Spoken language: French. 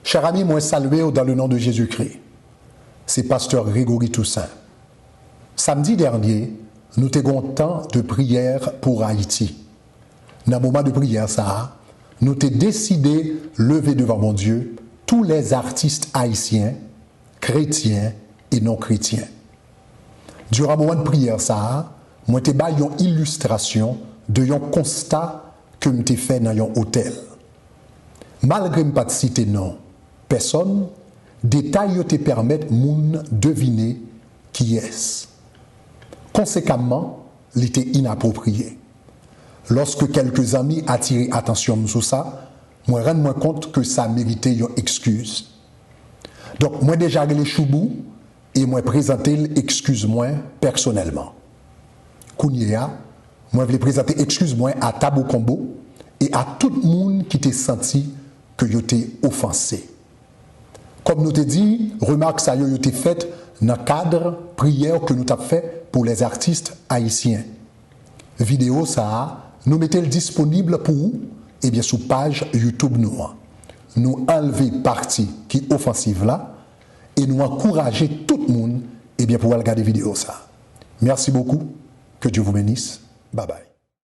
Chers amis, moi salué dans le nom de Jésus-Christ. C'est pasteur Grégory Toussaint. Samedi dernier, nous avons un temps de prière pour Haïti. Dans le moment de prière, nous avons décidé de lever devant mon Dieu tous les artistes haïtiens, chrétiens et non chrétiens. Durant le moment de prière, moi j'ai fait une illustration de un constat que j'ai fait dans un hôtel. Malgré que je ne pas citer non, personne, détails te permettent de deviner qui est-ce. Conséquemment, il était inapproprié. Lorsque quelques amis attirent attention sur ça, moi je me rends compte que ça méritait une excuse. Donc, moi déjà les choubou et moi présenter l'excuse-moi personnellement. Kounia, moi je vais présenter excuse-moi à Tabo Combo et à tout le monde qui t'a senti que yo t'ai offensé. Comme nous t'ai dit, remarque ça yo t'ai faite dans le cadre prière que nous t'avons fait pour les artistes haïtiens. Vidéo ça, nous mettons disponible pour vous, et bien sur page YouTube nous. Nous enlever partie qui est offensive là et nous encourager tout le monde et bien pour regarder vidéo ça. Merci beaucoup, que Dieu vous bénisse. Bye bye.